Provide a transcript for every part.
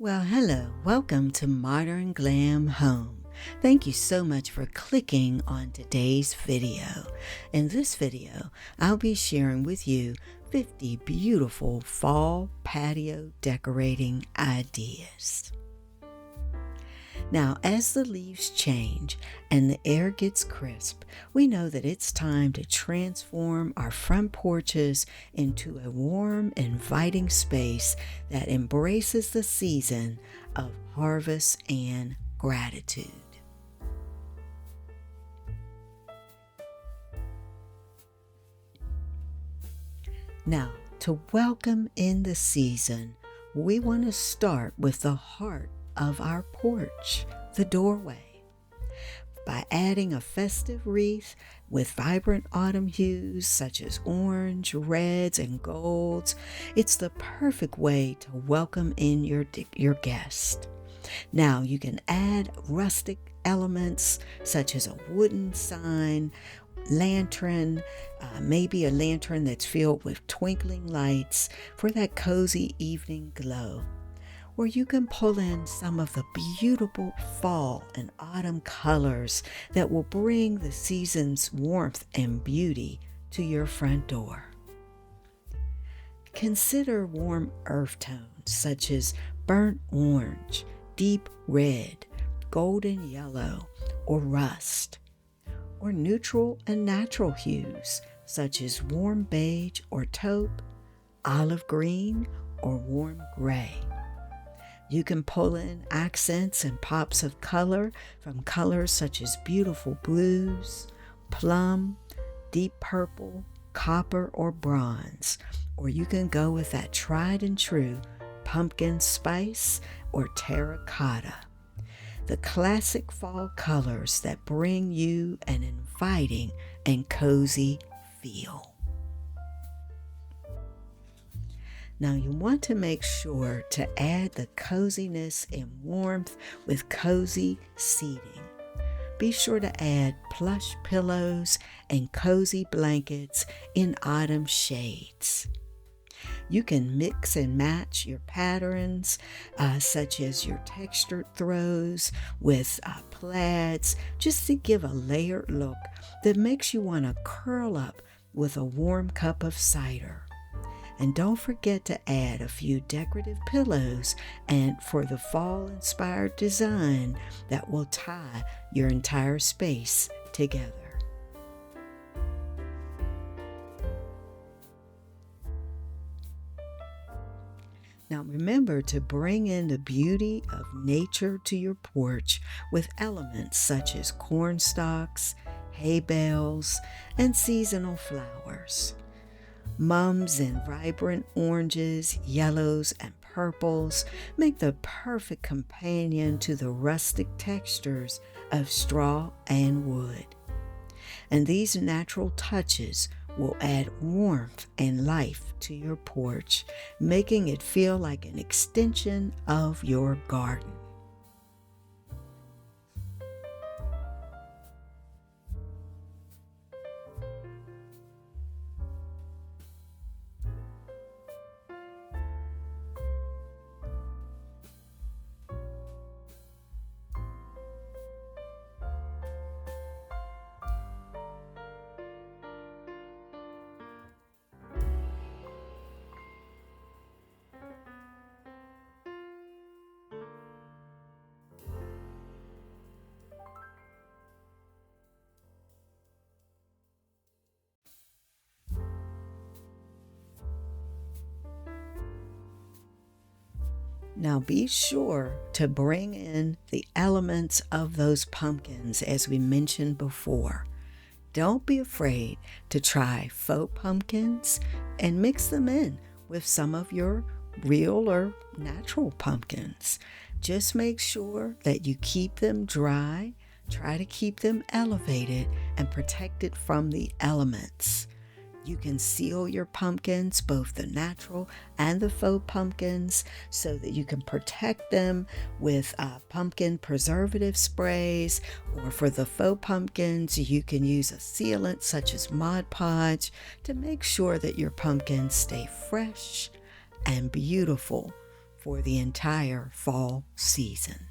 Well, hello. Welcome to Modern Glam Home. Thank you so much for clicking on today's video. In this video, I'll be sharing with you 50 beautiful fall patio decorating ideas. Now, as the leaves change and the air gets crisp, we know that it's time to transform our front porches into a warm, inviting space that embraces the season of harvest and gratitude. Now, to welcome in the season, we want to start with the heart of our porch, the doorway. By adding a festive wreath with vibrant autumn hues such as orange, reds, and golds, it's the perfect way to welcome in your guest. Now you can add rustic elements such as a wooden sign, lantern, maybe a lantern that's filled with twinkling lights for that cozy evening glow. Or you can pull in some of the beautiful fall and autumn colors that will bring the season's warmth and beauty to your front door. Consider warm earth tones such as burnt orange, deep red, golden yellow, or rust. Or neutral and natural hues such as warm beige or taupe, olive green, or warm gray. You can pull in accents and pops of color from colors such as beautiful blues, plum, deep purple, copper, or bronze. Or you can go with that tried and true pumpkin spice or terracotta. The classic fall colors that bring you an inviting and cozy feel. Now you want to make sure to add the coziness and warmth with cozy seating. Be sure to add plush pillows and cozy blankets in autumn shades. You can mix and match your patterns, such as your textured throws with plaids, just to give a layered look that makes you want to curl up with a warm cup of cider. And don't forget to add a few decorative pillows and for the fall-inspired design that will tie your entire space together. Now remember to bring in the beauty of nature to your porch with elements such as corn stalks, hay bales, and seasonal flowers. Mums in vibrant oranges, yellows, and purples make the perfect companion to the rustic textures of straw and wood. And these natural touches will add warmth and life to your porch, making it feel like an extension of your garden. Now be sure to bring in the elements of those pumpkins as we mentioned before. Don't be afraid to try faux pumpkins and mix them in with some of your real or natural pumpkins. Just make sure that you keep them dry, try to keep them elevated and protected from the elements. You can seal your pumpkins, both the natural and the faux pumpkins, so that you can protect them with pumpkin preservative sprays, or for the faux pumpkins, you can use a sealant such as Mod Podge to make sure that your pumpkins stay fresh and beautiful for the entire fall season.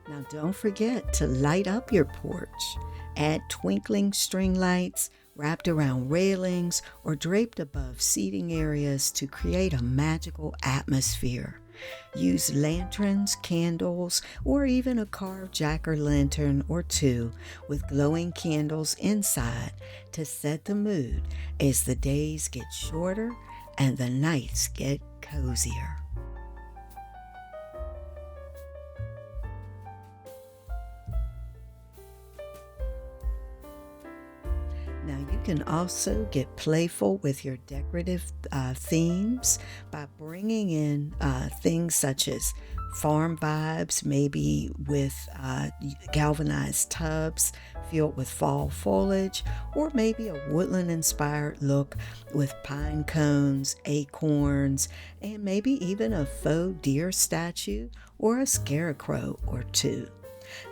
Now, don't forget to light up your porch. Add twinkling string lights wrapped around railings or draped above seating areas to create a magical atmosphere. Use lanterns, candles, or even a carved jack-o'-lantern or two with glowing candles inside to set the mood as the days get shorter and the nights get cozier. Now, you can also get playful with your decorative themes by bringing in things such as farm vibes, maybe with galvanized tubs filled with fall foliage, or maybe a woodland inspired look with pine cones, acorns, and maybe even a faux deer statue or a scarecrow or two.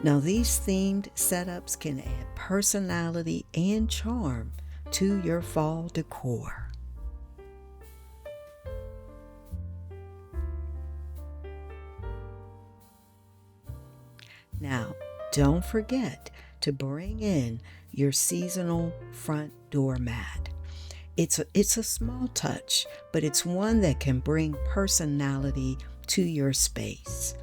Now, these themed setups can add personality and charm to your fall decor. Now, don't forget to bring in your seasonal front door mat. It's a small touch, but it's one that can bring personality to your space.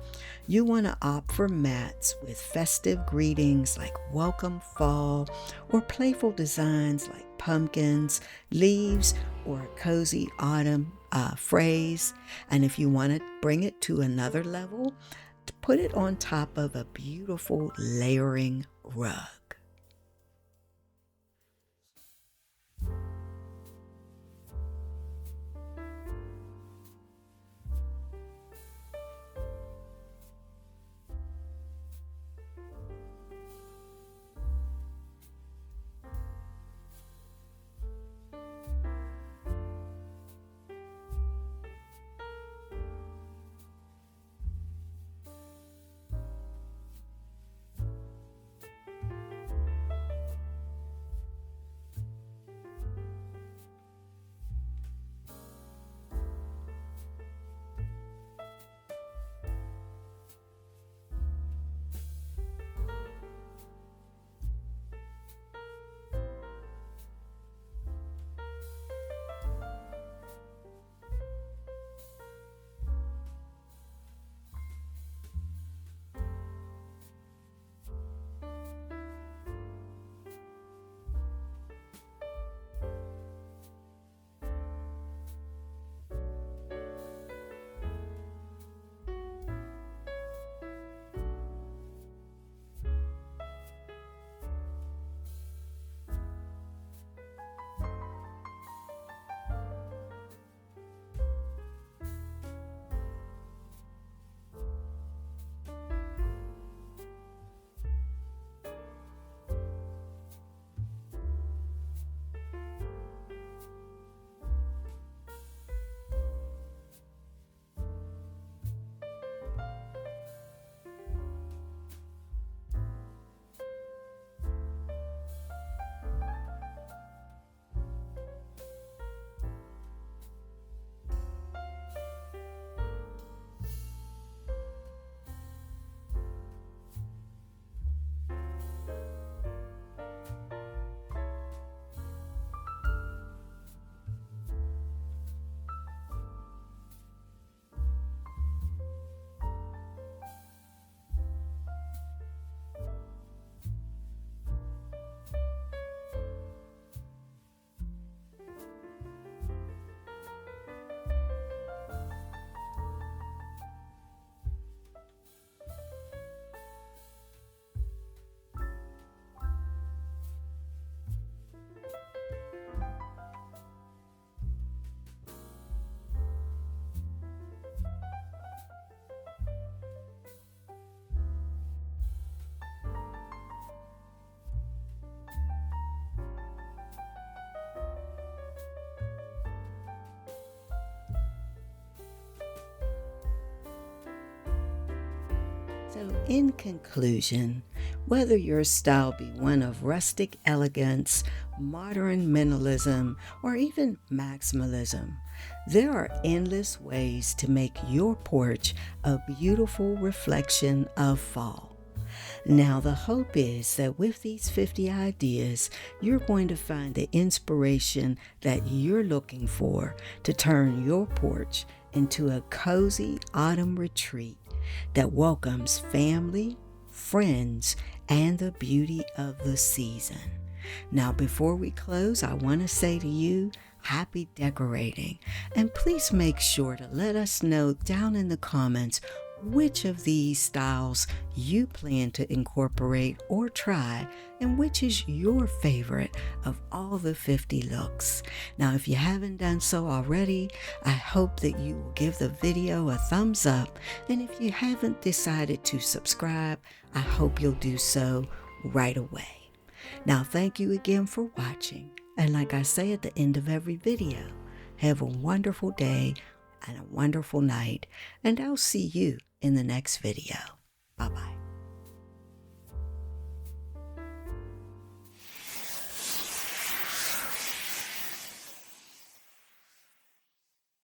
You want to opt for mats with festive greetings like welcome fall, or playful designs like pumpkins, leaves, or a cozy autumn phrase. And if you want to bring it to another level, put it on top of a beautiful layering rug. So, in conclusion, whether your style be one of rustic elegance, modern minimalism, or even maximalism, there are endless ways to make your porch a beautiful reflection of fall. Now, the hope is that with these 50 ideas, you're going to find the inspiration that you're looking for to turn your porch into a cozy autumn retreat that welcomes family, friends, and the beauty of the season. Now, before we close, I want to say to you, happy decorating. And please make sure to let us know down in the comments which of these styles you plan to incorporate or try, and which is your favorite of all the 50 looks. Now, if you haven't done so already, I hope that you will give the video a thumbs up, and if you haven't decided to subscribe, I hope you'll do so right away. Now, thank you again for watching, and like I say at the end of every video, have a wonderful day and a wonderful night, and I'll see you in the next video. Bye-bye.